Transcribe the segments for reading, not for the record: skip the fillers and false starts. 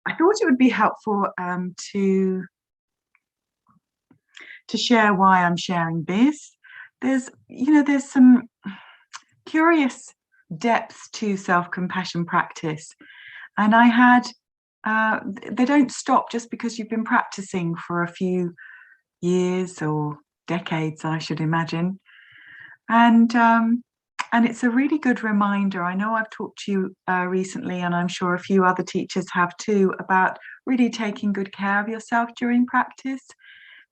I thought it would be helpful to share why I'm sharing this. There's some curious depths to self-compassion practice, and I had they don't stop just because you've been practicing for a few years or decades, I should imagine. And it's a really good reminder. I know I've talked to you recently, and I'm sure a few other teachers have too, about really taking good care of yourself during practice.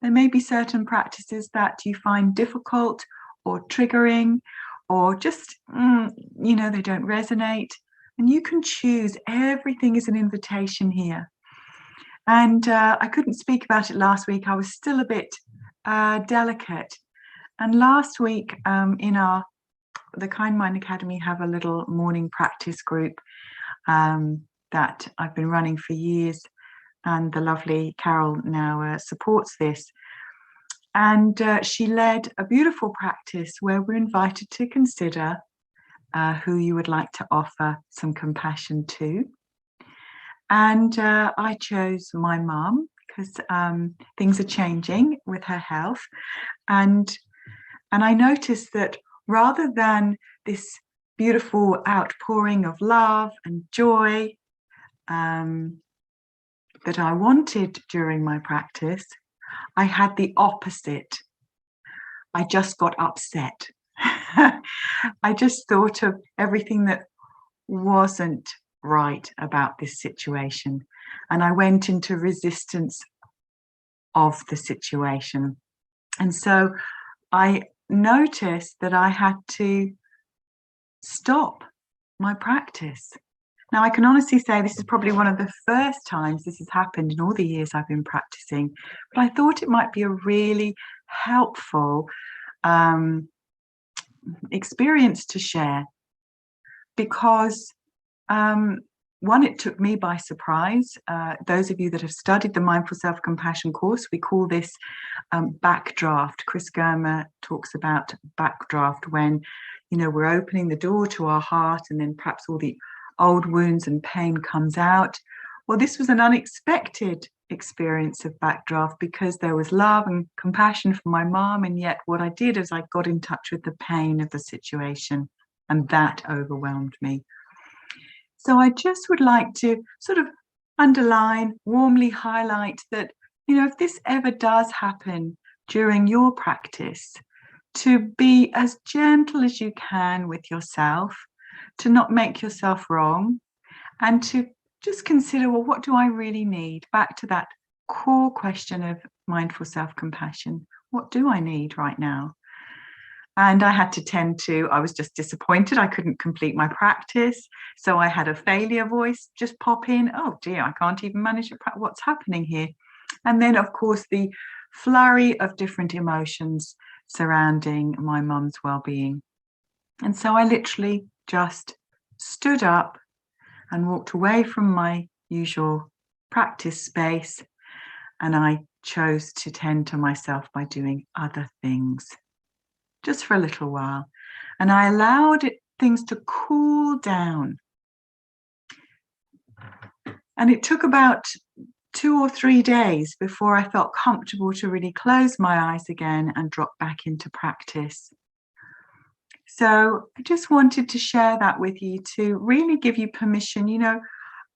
There may be certain practices that you find difficult or triggering, or just, they don't resonate. And you can choose. Everything is an invitation here. And I couldn't speak about it last week. I was still a bit delicate. And last week in the Kind Mind Academy have a little morning practice group that I've been running for years, and the lovely Carol now supports this. And she led a beautiful practice where we're invited to consider who you would like to offer some compassion to. And I chose my mum because things are changing with her health. And I noticed that rather than this beautiful outpouring of love and joy that I wanted during my practice, I had the opposite. I just got upset. I just thought of everything that wasn't right about this situation, and I went into resistance of the situation. And so I noticed that I had to stop my practice. Now, I can honestly say this is probably one of the first times this has happened in all the years I've been practicing, but I thought it might be a really helpful experience to share, because one, it took me by surprise. Those of you that have studied the Mindful Self-Compassion course, we call this backdraft. Chris Germer talks about backdraft, when, we're opening the door to our heart and then perhaps all the old wounds and pain comes out. Well, this was an unexpected experience of backdraft because there was love and compassion for my mom, and yet what I did is I got in touch with the pain of the situation, and that overwhelmed me. So I just would like to sort of underline, warmly highlight that, if this ever does happen during your practice, to be as gentle as you can with yourself, to not make yourself wrong, and to just consider, well, what do I really need? Back to that core question of mindful self-compassion. What do I need right now? And I had to tend to, I was just disappointed I couldn't complete my practice. So I had a failure voice just pop in. Oh dear, I can't even manage it. What's happening here? And then, of course, the flurry of different emotions surrounding my mum's well-being. And so I literally just stood up and walked away from my usual practice space, and I chose to tend to myself by doing other things, just for a little while. And I allowed things to cool down. And it took about 2 or 3 days before I felt comfortable to really close my eyes again and drop back into practice. So I just wanted to share that with you to really give you permission.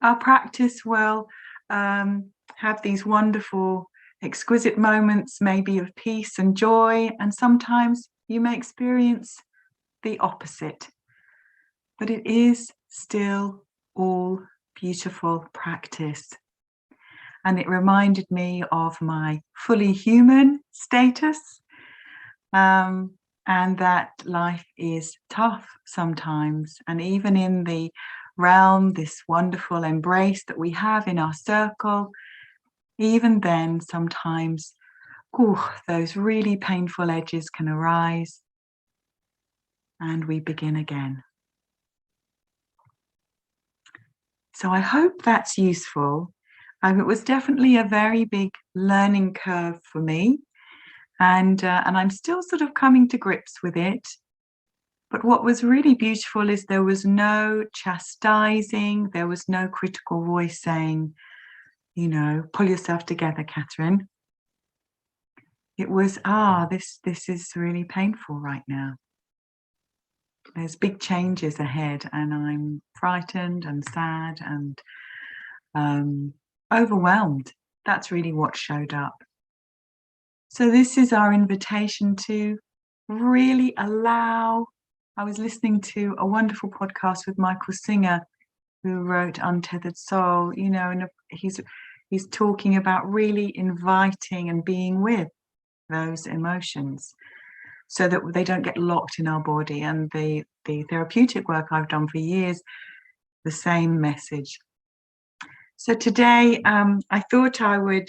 Our practice will have these wonderful, exquisite moments, maybe of peace and joy, and sometimes you may experience the opposite. But it is still all beautiful practice. And it reminded me of my fully human status, and that life is tough sometimes. And even in the realm, this wonderful embrace that we have in our circle, even then, sometimes those really painful edges can arise, and we begin again. So I hope that's useful. It was definitely a very big learning curve for me, and I'm still sort of coming to grips with it. But what was really beautiful is there was no chastising, there was no critical voice saying, pull yourself together, Kathryn. It was, this is really painful right now. There's big changes ahead, and I'm frightened and sad and overwhelmed. That's really what showed up. So this is our invitation to really allow. I was listening to a wonderful podcast with Michael Singer, who wrote Untethered Soul, and he's talking about really inviting and being with those emotions so that they don't get locked in our body. And the therapeutic work I've done for years, the same message. So today I thought I would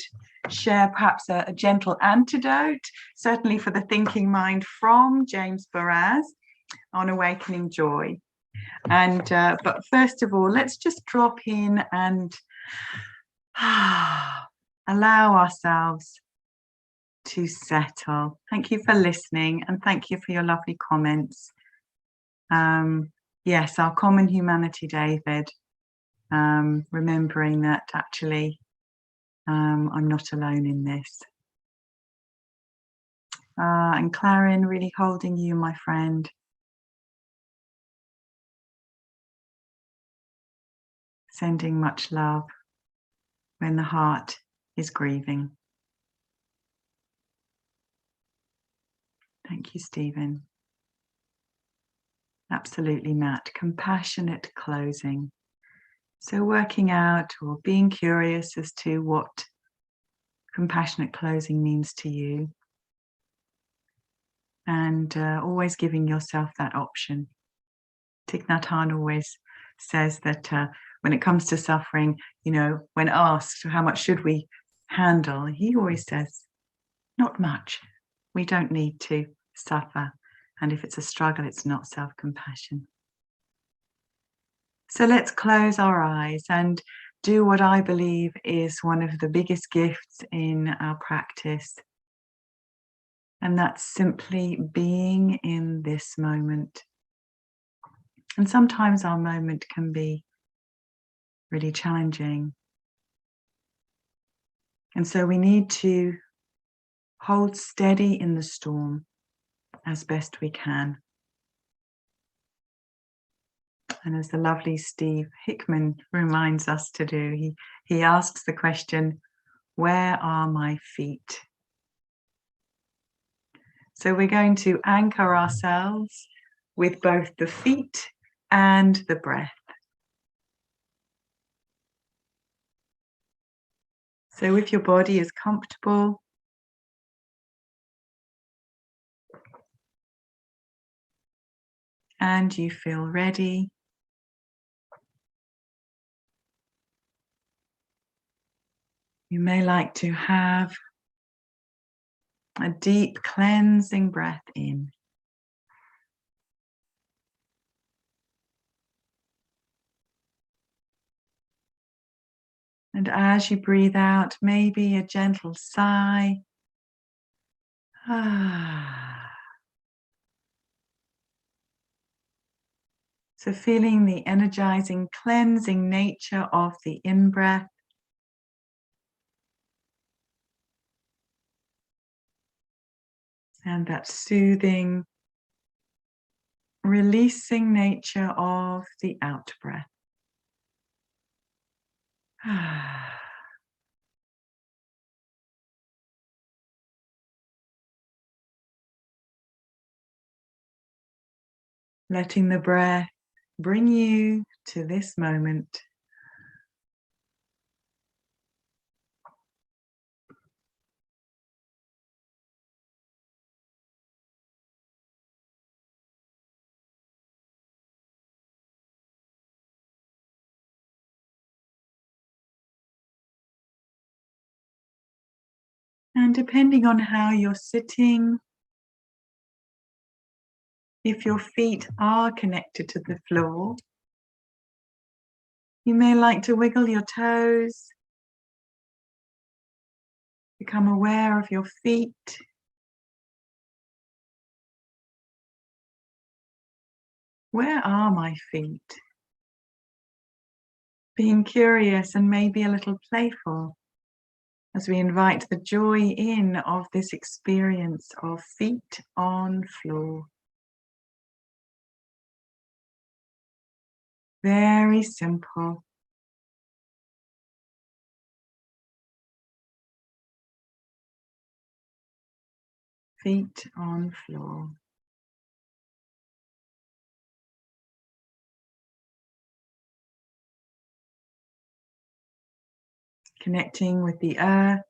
share perhaps a gentle antidote, certainly for the thinking mind, from James Baraz on awakening joy. And but first of all, let's just drop in and allow ourselves to settle. Thank you for listening, and thank you for your lovely comments. Yes, our common humanity, David. Remembering that actually I'm not alone in this. And Kathryn, really holding you, my friend. Sending much love when the heart is grieving. Thank you, Stephen. Absolutely, Matt. Compassionate closing. So working out or being curious as to what compassionate closing means to you. And always giving yourself that option. Thich Nhat Hanh always says that when it comes to suffering, when asked how much should we handle, he always says, not much. We don't need to suffer. And if it's a struggle, it's not self-compassion. So let's close our eyes and do what I believe is one of the biggest gifts in our practice. And that's simply being in this moment. And sometimes our moment can be really challenging. And so we need to hold steady in the storm as best we can. And as the lovely Steve Hickman reminds us to do, he asks the question, where are my feet? So we're going to anchor ourselves with both the feet and the breath. So if your body is comfortable, and you feel ready, you may like to have a deep cleansing breath in. And as you breathe out, maybe a gentle sigh. So feeling the energizing, cleansing nature of the in-breath. And that soothing, releasing nature of the out-breath. Letting the breath bring you to this moment. And depending on how you're sitting, if your feet are connected to the floor, you may like to wiggle your toes, become aware of your feet. Where are my feet? Being curious and maybe a little playful as we invite the joy in of this experience of feet on floor. Very simple. Feet on floor. Connecting with the earth.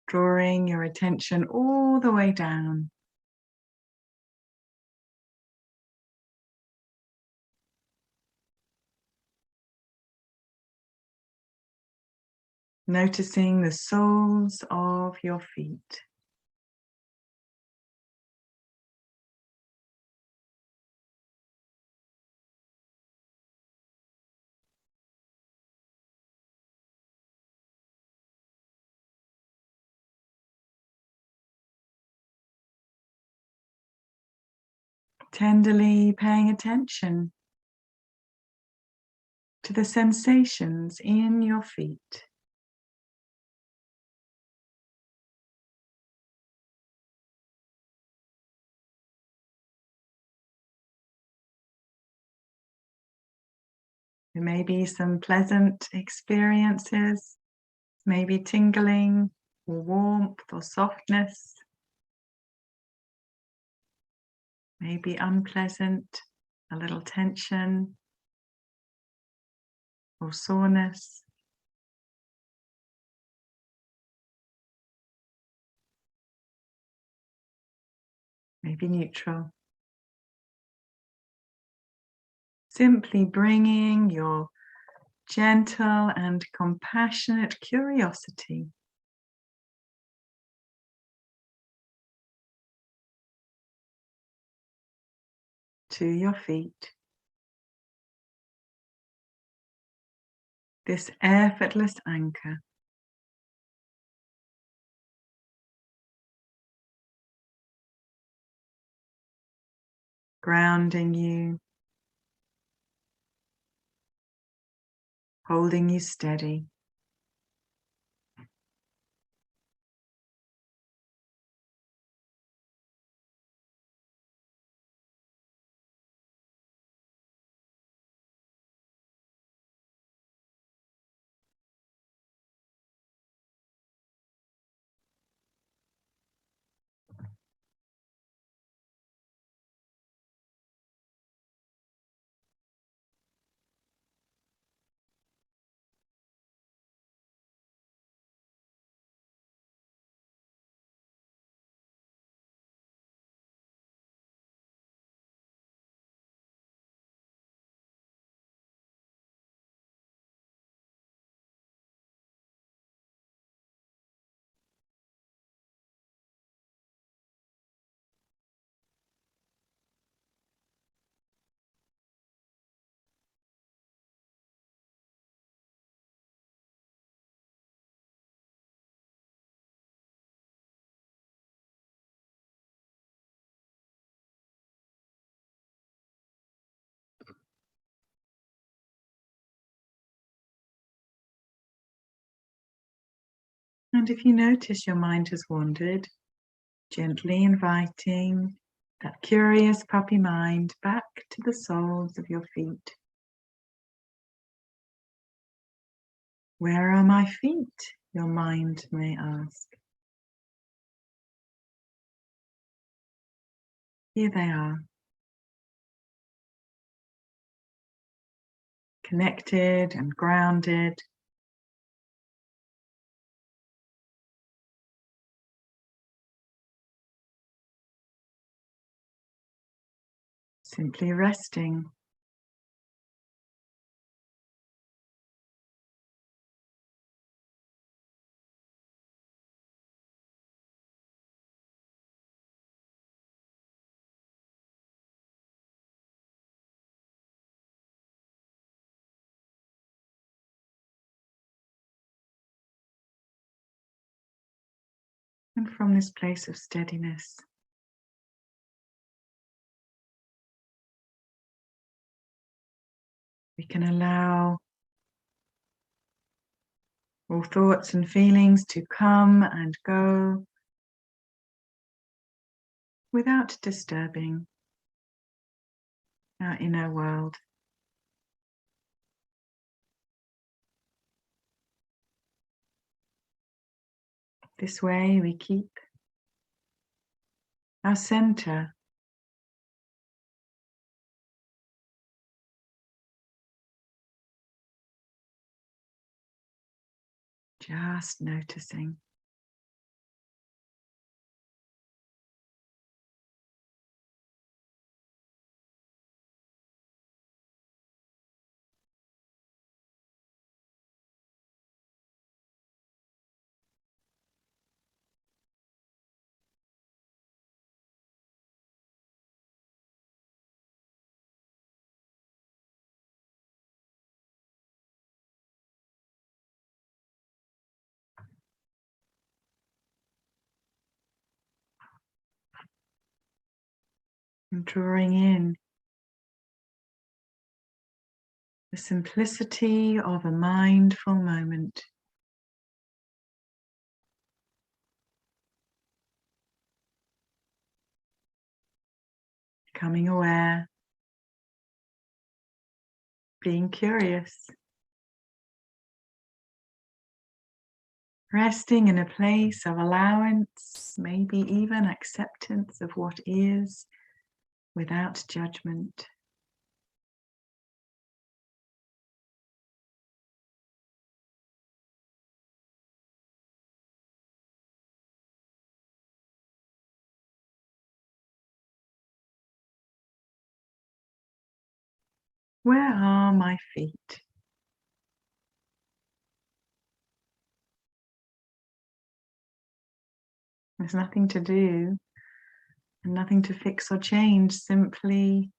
Drawing your attention all the way down. Noticing the soles of your feet. Tenderly paying attention to the sensations in your feet. There may be some pleasant experiences, maybe tingling or warmth or softness, maybe unpleasant, a little tension or soreness. Maybe neutral. Simply bringing your gentle and compassionate curiosity to your feet. This effortless anchor. Grounding you, holding you steady. And if you notice your mind has wandered, gently inviting that curious puppy mind back to the soles of your feet. Where are my feet? Your mind may ask. Here they are. Connected and grounded. Simply resting. And from this place of steadiness, We can allow all thoughts and feelings to come and go without disturbing our inner world. This way we keep our center just noticing. And drawing in the simplicity of a mindful moment. Becoming aware, being curious, resting in a place of allowance, maybe even acceptance of what is, without judgment. Where are my feet? There's nothing to do and nothing to fix or change, simply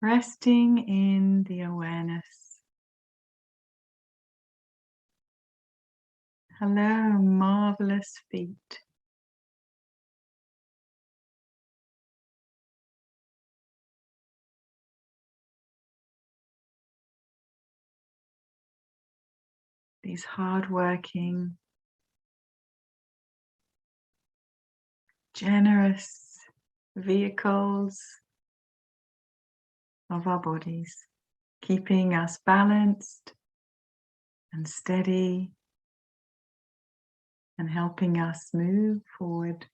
resting in the awareness. Hello, marvelous feet. These hard-working, generous vehicles of our bodies, keeping us balanced and steady and helping us move forward.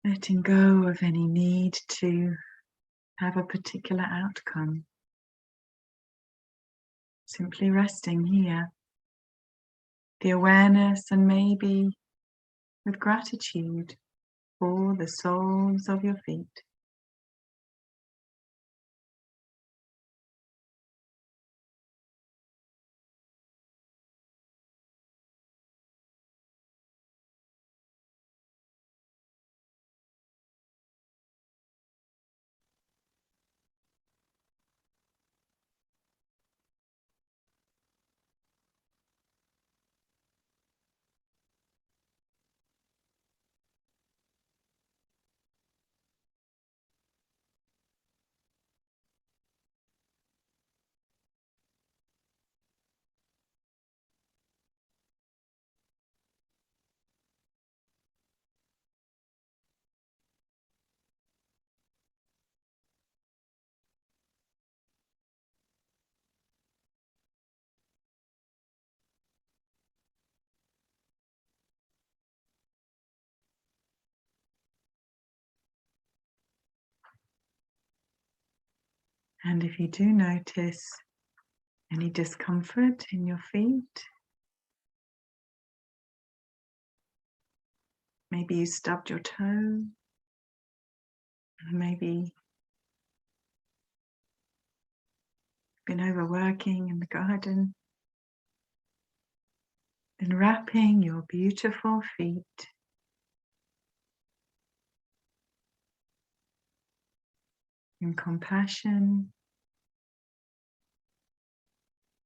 Letting go of any need to have a particular outcome. Simply resting here. The awareness and maybe with gratitude for the soles of your feet. And if you do notice any discomfort in your feet, maybe you stubbed your toe, maybe been overworking in the garden, then wrapping your beautiful feet in compassion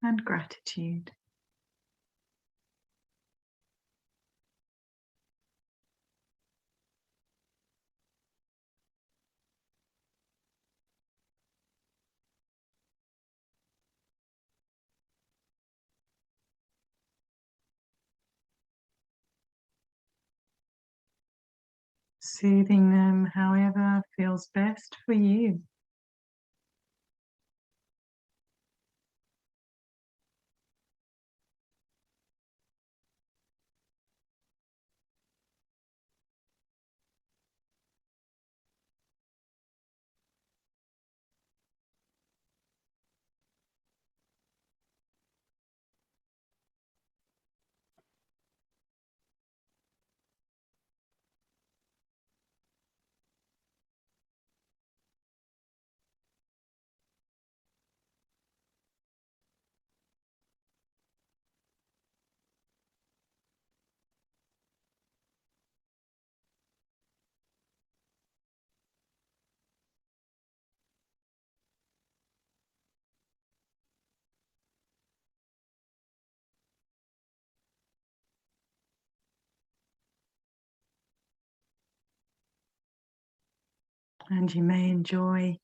and gratitude. Soothing them however feels best for you. And you may enjoy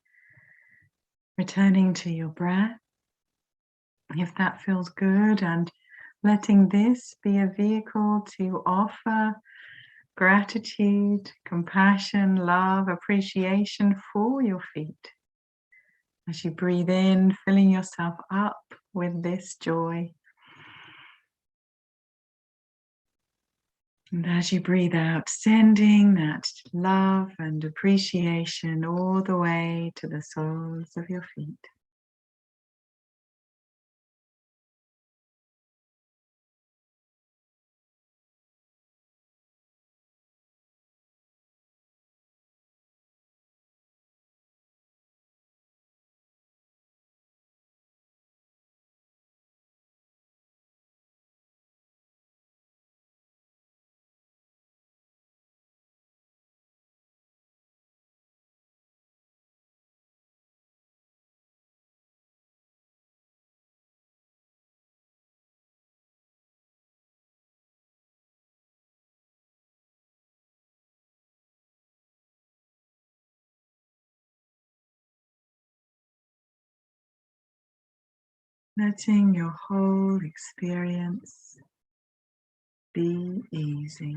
returning to your breath if that feels good, and letting this be a vehicle to offer gratitude, compassion, love, appreciation for your feet. As you breathe in, filling yourself up with this joy. And as you breathe out, sending that love and appreciation all the way to the soles of your feet. Letting your whole experience be easy.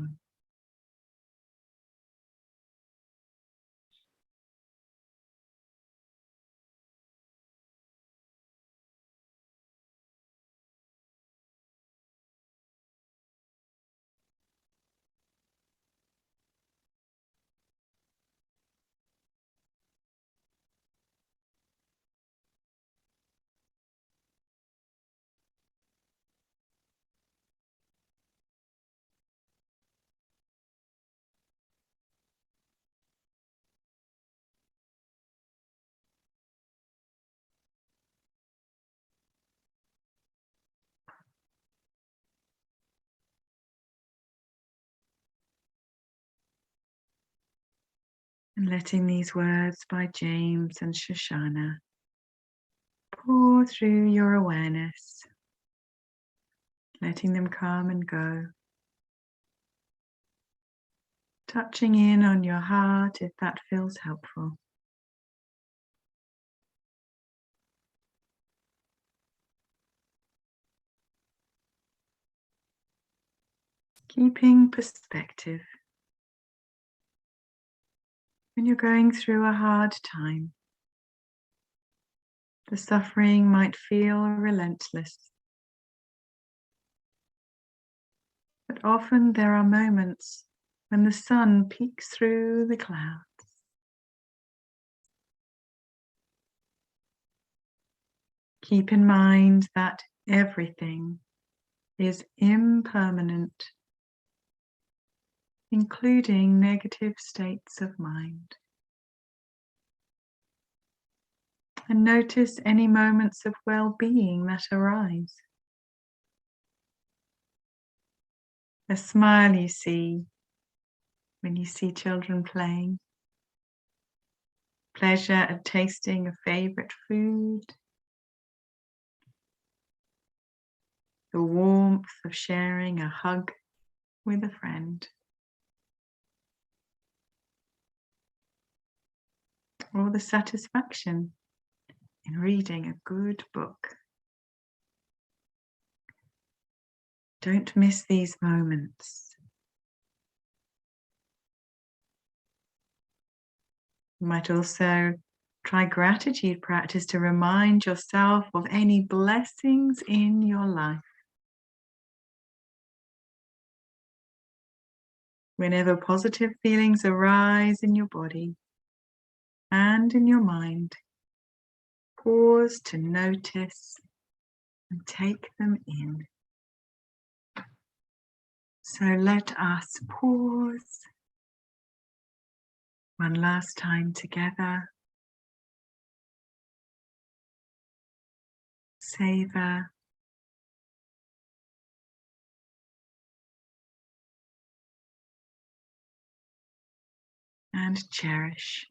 And letting these words by James and Shoshana pour through your awareness, letting them come and go, touching in on your heart if that feels helpful. Keeping perspective. When you're going through a hard time, the suffering might feel relentless, but often there are moments when the sun peeks through the clouds. Keep in mind that everything is impermanent, including negative states of mind. And notice any moments of well-being that arise. A smile you see when you see children playing. Pleasure at tasting a favorite food. The warmth of sharing a hug with a friend. Or the satisfaction in reading a good book. Don't miss these moments. You might also try gratitude practice to remind yourself of any blessings in your life. Whenever positive feelings arise in your body and in your mind, pause to notice and take them in. So let us pause one last time together. Savor. And cherish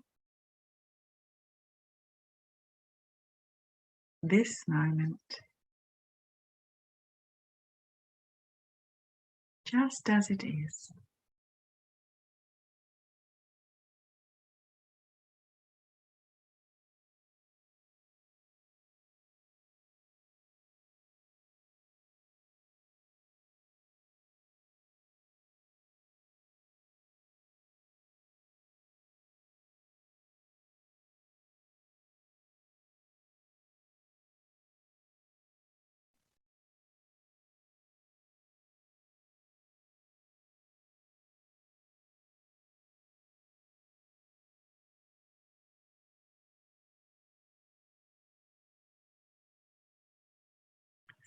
this moment just as it is.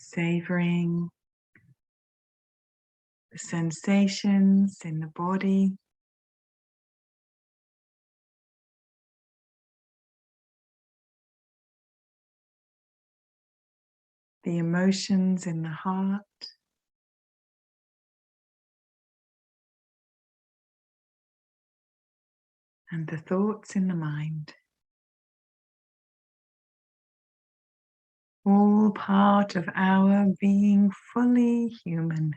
Savoring the sensations in the body, the emotions in the heart, and the thoughts in the mind. All part of our being fully human.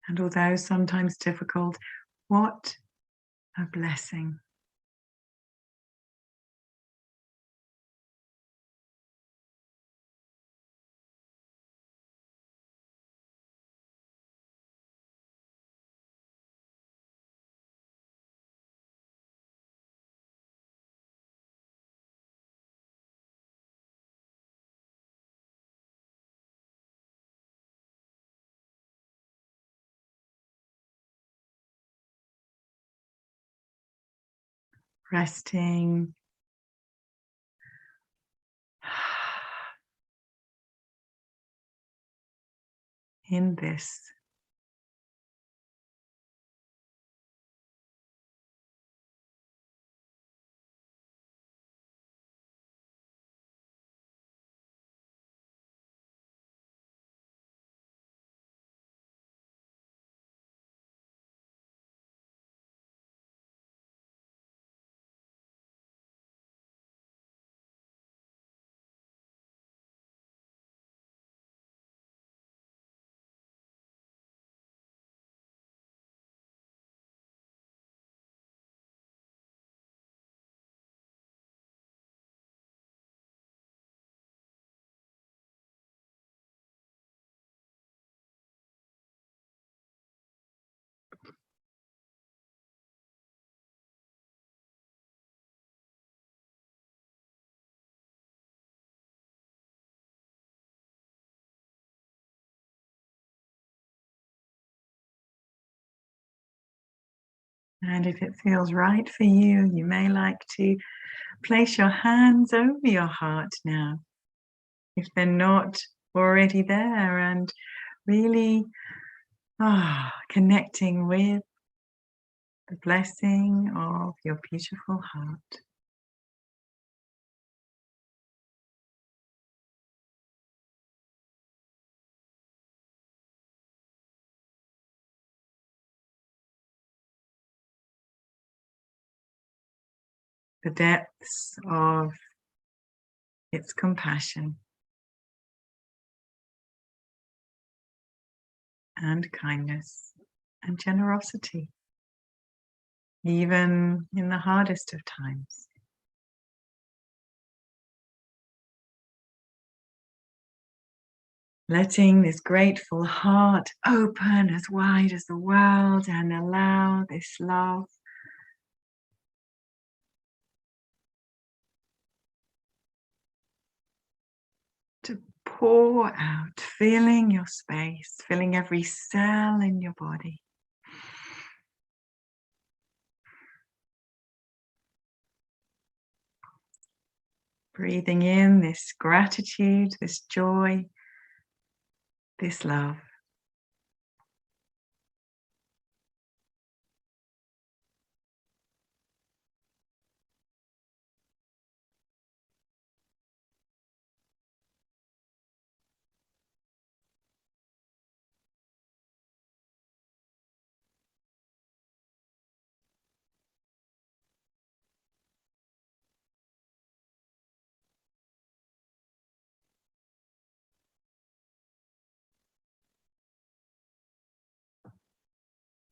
And although sometimes difficult, what a blessing. Resting in this. And if it feels right for you, you may like to place your hands over your heart now, if they're not already there, and really connecting with the blessing of your beautiful heart. The depths of its compassion and kindness and generosity, even in the hardest of times. Letting this grateful heart open as wide as the world and allow this love to pour out, filling your space, filling every cell in your body. Breathing in this gratitude, this joy, this love.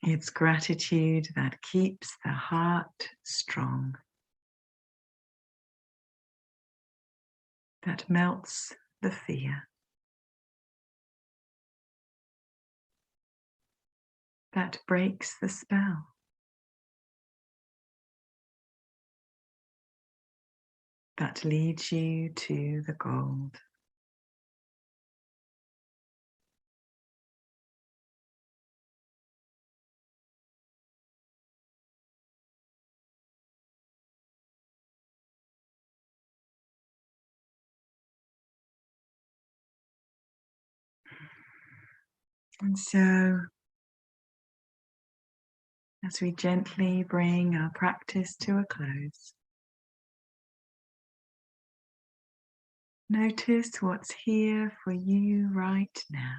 It's gratitude that keeps the heart strong, that melts the fear, that breaks the spell. That leads you to the gold. And so, as we gently bring our practice to a close, notice what's here for you right now.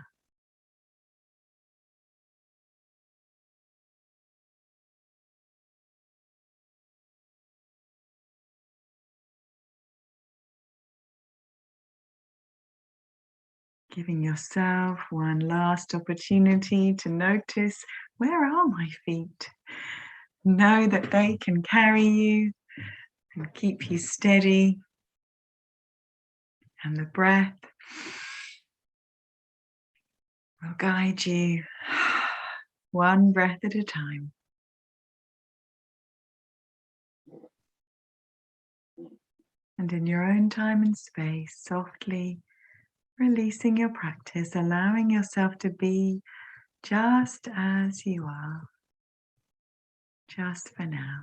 Giving yourself one last opportunity to notice, where are my feet? Know that they can carry you and keep you steady. And the breath will guide you one breath at a time. And in your own time and space, softly releasing your practice, allowing yourself to be just as you are, just for now.